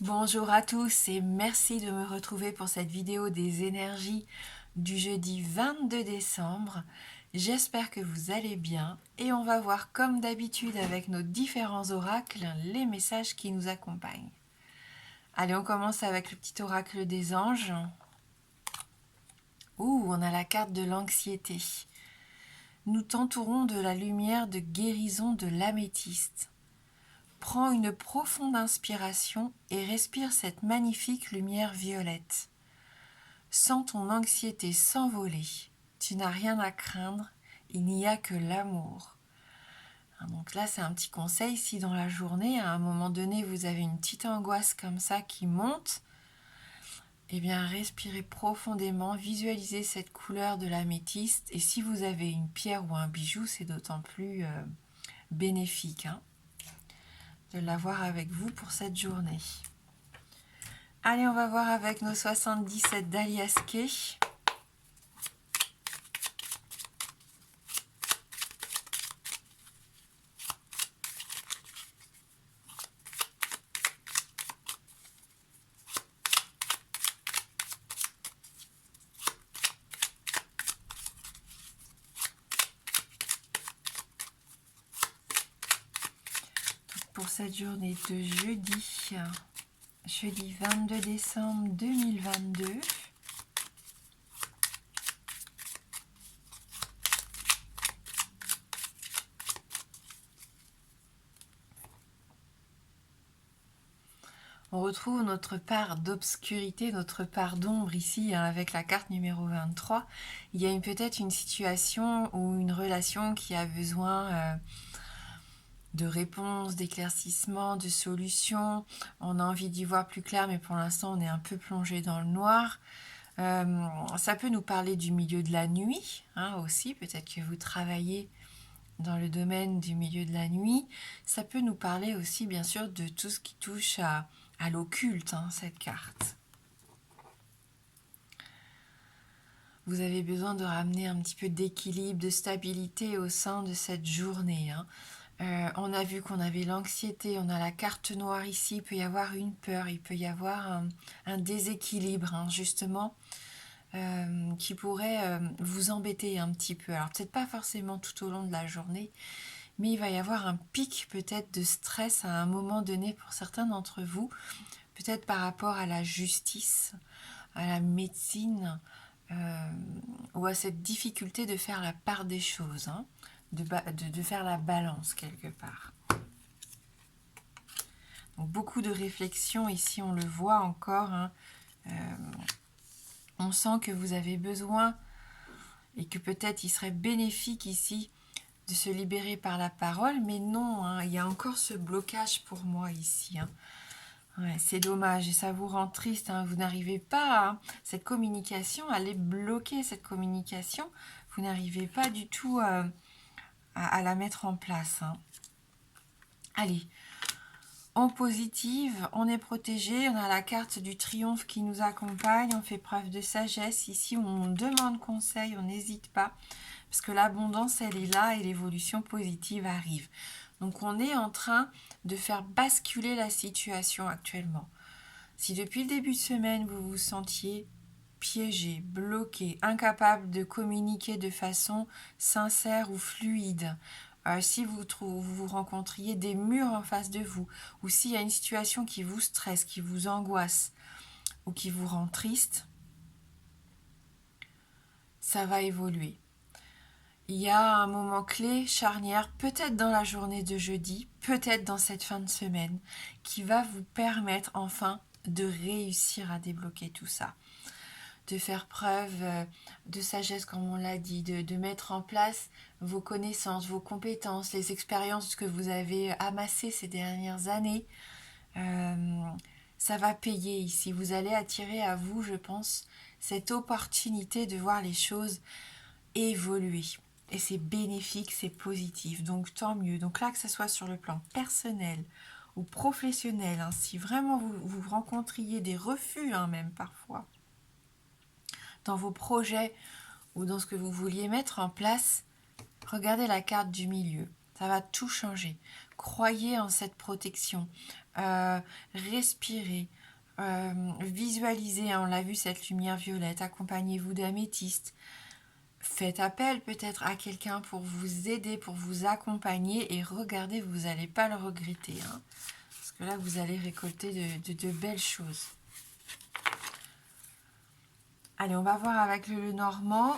Bonjour à tous et merci de me retrouver pour cette vidéo des énergies du jeudi 22 décembre. J'espère que vous allez bien et on va voir comme d'habitude avec nos différents oracles les messages qui nous accompagnent. Allez, on commence avec le petit oracle des anges. Ouh, on a la carte de l'anxiété. Nous t'entourons de la lumière de guérison de l'améthyste. Prends une profonde inspiration et respire cette magnifique lumière violette. Sens ton anxiété s'envoler. Tu n'as rien à craindre, il n'y a que l'amour. Donc là, c'est un petit conseil. Si dans la journée, à un moment donné, vous avez une petite angoisse comme ça qui monte, eh bien, respirez profondément, visualisez cette couleur de l'améthyste. Et si vous avez une pierre ou un bijou, c'est d'autant plus bénéfique de l'avoir avec vous pour cette journée. Allez, on va voir avec nos 77 d'Aliaské. Pour cette journée de jeudi 22 décembre 2022. On retrouve notre part d'obscurité, notre part d'ombre ici avec la carte numéro 23. Il y a peut-être une situation ou une relation qui a besoin de réponses, d'éclaircissements, de solutions. On a envie d'y voir plus clair, mais pour l'instant on est un peu plongé dans le noir. Ça peut nous parler du milieu de la nuit aussi, peut-être que vous travaillez dans le domaine du milieu de la nuit. Ça peut nous parler aussi bien sûr de tout ce qui touche à l'occulte, cette carte. Vous avez besoin de ramener un petit peu d'équilibre, de stabilité au sein de cette journée. On a vu qu'on avait l'anxiété, on a la carte noire ici, il peut y avoir une peur, il peut y avoir un déséquilibre justement qui pourrait vous embêter un petit peu. Alors peut-être pas forcément tout au long de la journée, mais il va y avoir un pic peut-être de stress à un moment donné pour certains d'entre vous, peut-être par rapport à la justice, à la médecine, ou à cette difficulté de faire la part des choses, de faire la balance quelque part. Donc beaucoup de réflexion ici, on le voit encore. On sent que vous avez besoin et que peut-être il serait bénéfique ici de se libérer par la parole, mais non, il y a encore ce blocage pour moi ici. Ouais, c'est dommage et ça vous rend triste, vous n'arrivez pas cette communication, elle est bloquée, cette communication, vous n'arrivez pas du tout à la mettre en place. Allez, en positive, on est protégé, on a la carte du triomphe qui nous accompagne, on fait preuve de sagesse, ici on demande conseil, on n'hésite pas, parce que l'abondance elle est là et l'évolution positive arrive. Donc on est en train de faire basculer la situation actuellement. Si depuis le début de semaine vous vous sentiez piégé, bloqué, incapable de communiquer de façon sincère ou fluide, si vous rencontriez des murs en face de vous, ou s'il y a une situation qui vous stresse, qui vous angoisse, ou qui vous rend triste, ça va évoluer. Il y a un moment clé, charnière, peut-être dans la journée de jeudi, peut-être dans cette fin de semaine, qui va vous permettre enfin de réussir à débloquer tout ça. De faire preuve de sagesse, comme on l'a dit, de mettre en place vos connaissances, vos compétences, les expériences que vous avez amassées ces dernières années. Ça va payer ici. Vous allez attirer à vous, je pense, cette opportunité de voir les choses évoluer. Et c'est bénéfique, c'est positif. Donc tant mieux. Donc là, que ce soit sur le plan personnel ou professionnel, si vraiment vous rencontriez des refus, même parfois, dans vos projets ou dans ce que vous vouliez mettre en place, regardez la carte du milieu. Ça va tout changer. croyez en cette protection. Respirez. Visualisez, hein, on l'a vu, cette lumière violette. Accompagnez-vous d'améthyste. Faites appel peut-être à quelqu'un pour vous aider, pour vous accompagner. Et regardez, vous n'allez pas le regretter. Hein, parce que là, vous allez récolter de belles choses. Allez, on va voir avec le Normand.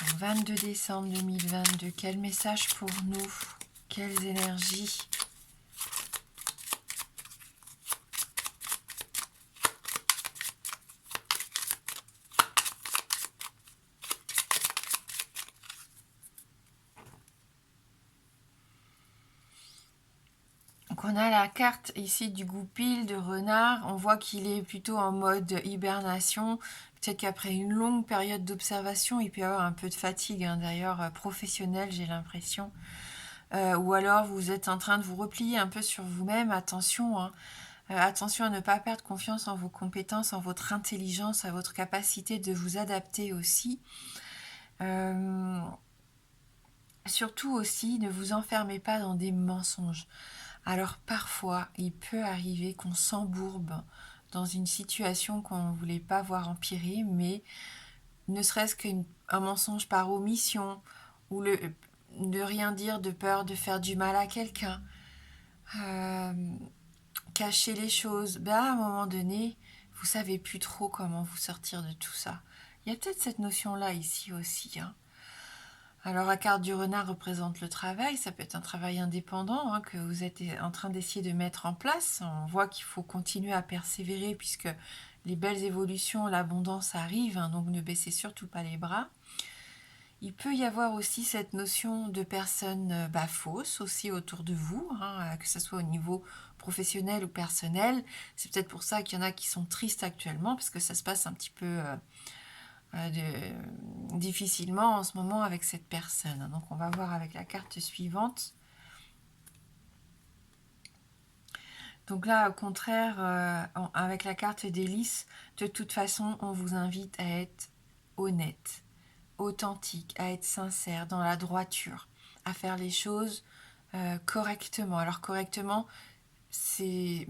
Le 22 décembre 2022, quel message pour nous? Quelles énergies? Donc on a la carte ici du goupil, de renard. On voit qu'il est plutôt en mode hibernation. Peut-être qu'après une longue période d'observation, il peut y avoir un peu de fatigue, hein, d'ailleurs professionnelle, j'ai l'impression. Ou alors vous êtes en train de vous replier un peu sur vous-même. Attention, hein. Attention à ne pas perdre confiance en vos compétences, en votre intelligence, à votre capacité de vous adapter aussi. Surtout aussi, ne vous enfermez pas dans des mensonges. Alors parfois, il peut arriver qu'on s'embourbe dans une situation qu'on ne voulait pas voir empirer, mais ne serait-ce qu'un mensonge par omission, ou de rien dire de peur de faire du mal à quelqu'un, cacher les choses, à un moment donné, vous savez plus trop comment vous sortir de tout ça. Il y a peut-être cette notion-là ici aussi, hein. Alors la carte du renard représente le travail, ça peut être un travail indépendant, hein, que vous êtes en train d'essayer de mettre en place. On voit qu'il faut continuer à persévérer puisque les belles évolutions, l'abondance arrive, hein, donc ne baissez surtout pas les bras. Il peut y avoir aussi cette notion de personnes fausses aussi autour de vous, hein, que ce soit au niveau professionnel ou personnel. C'est peut-être pour ça qu'il y en a qui sont tristes actuellement parce que ça se passe un petit peu... difficilement en ce moment avec cette personne. Donc on va voir avec la carte suivante. Donc là, au contraire, avec la carte des lys, de toute façon, on vous invite à être honnête, authentique, à être sincère, dans la droiture, à faire les choses correctement. Alors correctement, c'est...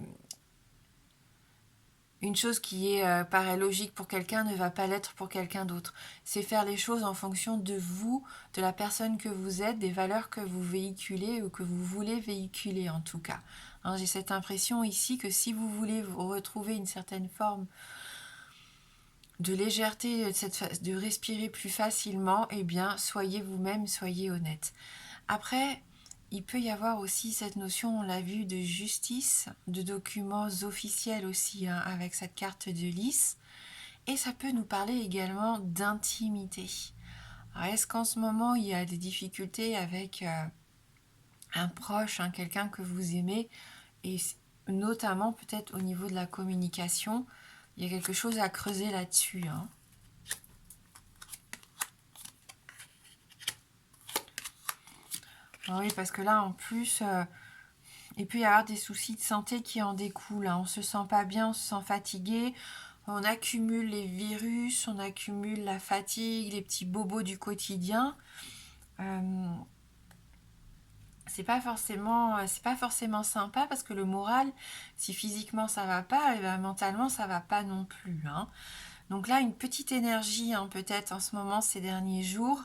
Une chose qui paraît logique pour quelqu'un ne va pas l'être pour quelqu'un d'autre. C'est faire les choses en fonction de vous, de la personne que vous êtes, des valeurs que vous véhiculez ou que vous voulez véhiculer en tout cas. Hein, j'ai cette impression ici que si vous voulez vous retrouver une certaine forme de légèreté, de respirer plus facilement, eh bien soyez vous-même, soyez honnête. Après, il peut y avoir aussi cette notion, on l'a vu, de justice, de documents officiels aussi, hein, avec cette carte de lys. Et ça peut nous parler également d'intimité. Alors, est-ce qu'en ce moment, il y a des difficultés avec un proche, hein, quelqu'un que vous aimez, et notamment peut-être au niveau de la communication, il y a quelque chose à creuser là-dessus, hein. Oui, parce que là, en plus... il peut y avoir des soucis de santé qui en découlent, hein. On ne se sent pas bien, on se sent fatigué, on accumule les virus, on accumule la fatigue, les petits bobos du quotidien. C'est pas forcément sympa parce que le moral, si physiquement ça va pas, et ben mentalement ça va pas non plus, hein. Donc là, une petite énergie, hein, peut-être en ce moment, ces derniers jours.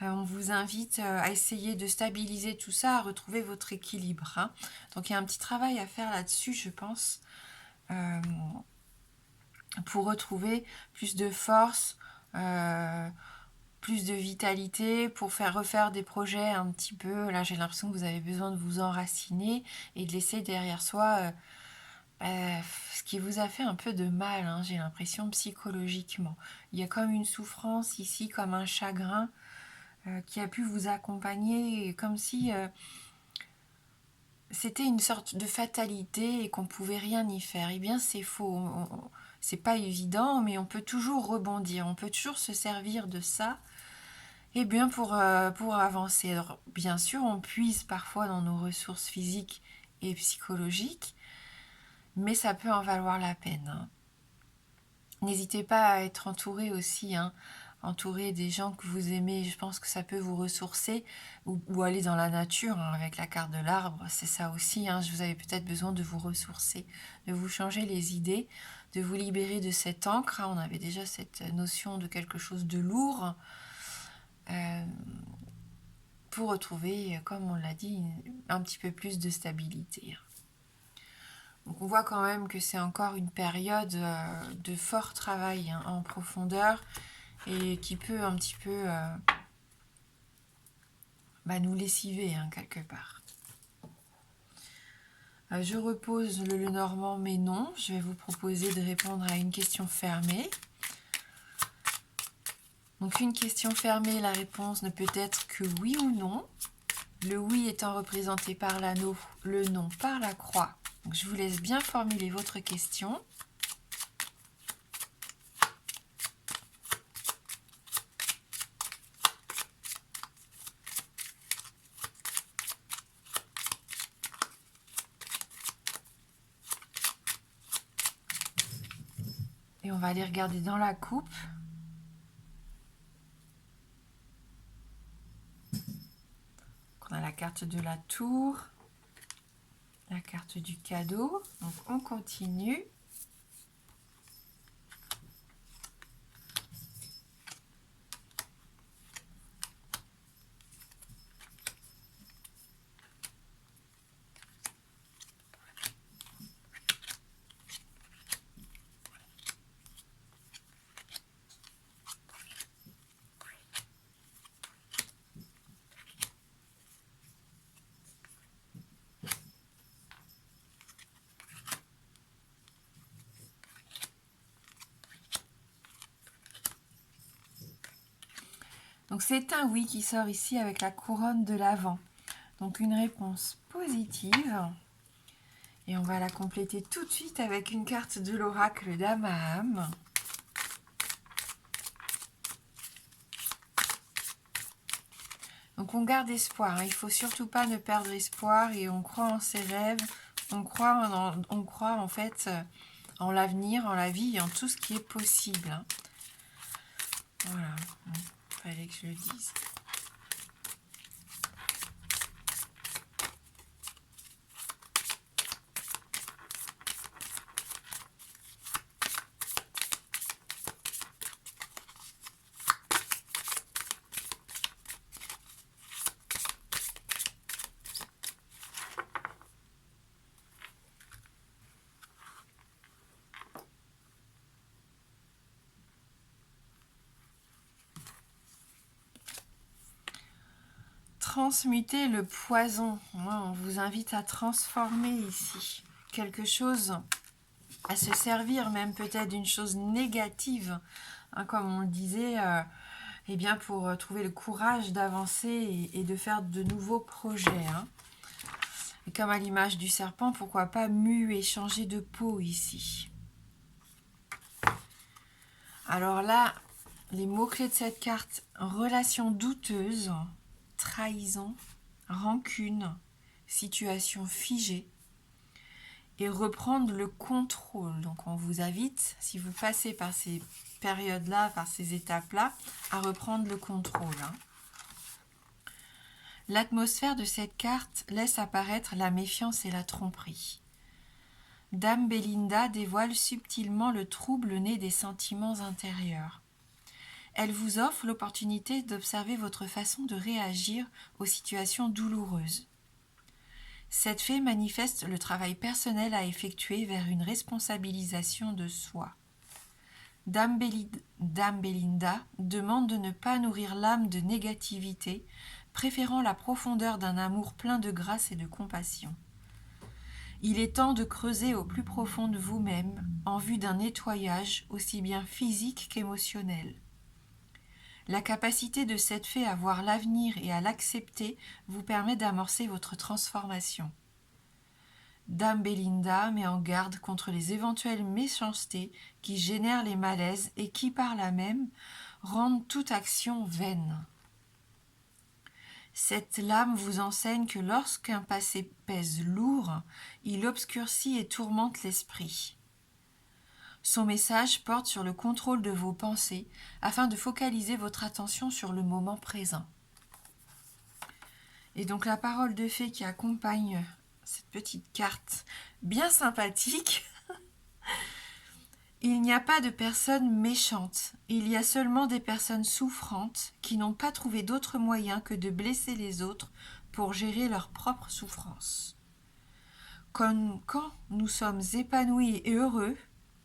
On vous invite à essayer de stabiliser tout ça, à retrouver votre équilibre, hein. Donc il y a un petit travail à faire là-dessus, je pense, pour retrouver plus de force, plus de vitalité, pour refaire des projets un petit peu. Là, j'ai l'impression que vous avez besoin de vous enraciner et de laisser derrière soi ce qui vous a fait un peu de mal, hein, j'ai l'impression, psychologiquement. Il y a comme une souffrance ici, comme un chagrin qui a pu vous accompagner, comme si c'était une sorte de fatalité et qu'on pouvait rien y faire. Eh bien, c'est faux. C'est pas évident, mais on peut toujours rebondir. On peut toujours se servir de ça Et bien pour avancer. Alors, bien sûr, on puise parfois dans nos ressources physiques et psychologiques, mais ça peut en valoir la peine, hein. N'hésitez pas à être entouré aussi, hein, entouré des gens que vous aimez. Je pense que ça peut vous ressourcer ou aller dans la nature, hein, avec la carte de l'arbre. C'est ça aussi, hein. Vous avez peut-être besoin de vous ressourcer, de vous changer les idées, de vous libérer de cette encre, hein. On avait déjà cette notion de quelque chose de lourd, euh, pour retrouver, comme on l'a dit, un petit peu plus de stabilité. Donc on voit quand même que c'est encore une période de fort travail, hein, en profondeur, et qui peut un petit peu nous lessiver, hein, quelque part. Je repose le Lenormand, mais non. Je vais vous proposer de répondre à une question fermée. Donc une question fermée, la réponse ne peut être que oui ou non. Le oui étant représenté par l'anneau, le non par la croix. Donc je vous laisse bien formuler votre question. Et on va aller regarder dans la coupe. On a la carte de la tour, la carte du cadeau. Donc on continue. Donc c'est un oui qui sort ici avec la couronne de l'Avent. Donc une réponse positive. Et on va la compléter tout de suite avec une carte de l'oracle d'Amaham. Donc on garde espoir, hein. Il ne faut surtout pas ne perdre espoir, et on croit en ses rêves, on croit en fait en l'avenir, en la vie et en tout ce qui est possible, hein. Voilà, il fallait que je le dise. Transmuter le poison. On vous invite à transformer ici quelque chose, à se servir même peut-être d'une chose négative, hein, comme on le disait, eh bien pour trouver le courage d'avancer et de faire de nouveaux projets, hein. Et comme à l'image du serpent, pourquoi pas muer, changer de peau ici. Alors là, les mots-clés de cette carte: relation douteuse, trahison, rancune, situation figée, et reprendre le contrôle. Donc on vous invite, si vous passez par ces périodes-là, par ces étapes-là, à reprendre le contrôle, hein. L'atmosphère de cette carte laisse apparaître la méfiance et la tromperie. Dame Belinda dévoile subtilement le trouble né des sentiments intérieurs. Elle vous offre l'opportunité d'observer votre façon de réagir aux situations douloureuses. Cette fée manifeste le travail personnel à effectuer vers une responsabilisation de soi. Dame Belinda demande de ne pas nourrir l'âme de négativité, préférant la profondeur d'un amour plein de grâce et de compassion. Il est temps de creuser au plus profond de vous-même en vue d'un nettoyage aussi bien physique qu'émotionnel. La capacité de cette fée à voir l'avenir et à l'accepter vous permet d'amorcer votre transformation. Dame Belinda met en garde contre les éventuelles méchancetés qui génèrent les malaises et qui, par là même, rendent toute action vaine. Cette lame vous enseigne que lorsqu'un passé pèse lourd, il obscurcit et tourmente l'esprit. Son message porte sur le contrôle de vos pensées afin de focaliser votre attention sur le moment présent. Et donc la parole de fée qui accompagne cette petite carte bien sympathique. Il n'y a pas de personnes méchantes, il y a seulement des personnes souffrantes qui n'ont pas trouvé d'autre moyen que de blesser les autres pour gérer leur propre souffrance. Quand nous sommes épanouis et heureux,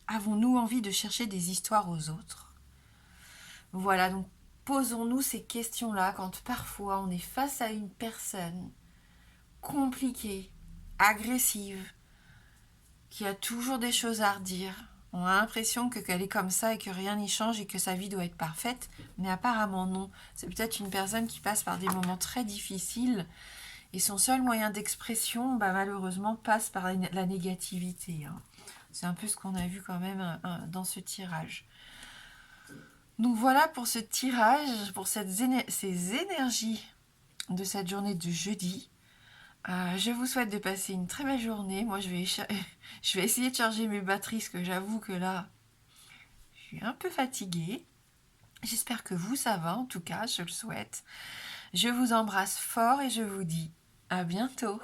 avons-nous envie de chercher des histoires aux autres? Voilà, donc posons-nous ces questions-là quand parfois on est face à une personne compliquée, agressive, qui a toujours des choses à redire. On a l'impression qu'elle est comme ça et que rien n'y change et que sa vie doit être parfaite, mais apparemment non. C'est peut-être une personne qui passe par des moments très difficiles et son seul moyen d'expression, malheureusement, passe par la négativité. C'est un peu ce qu'on a vu quand même dans ce tirage. Donc voilà pour ce tirage, pour ces énergies de cette journée de jeudi. Je vous souhaite de passer une très belle journée. Moi, je vais essayer de charger mes batteries parce que j'avoue que là, je suis un peu fatiguée. J'espère que vous, ça va. En tout cas, je le souhaite. Je vous embrasse fort et je vous dis à bientôt.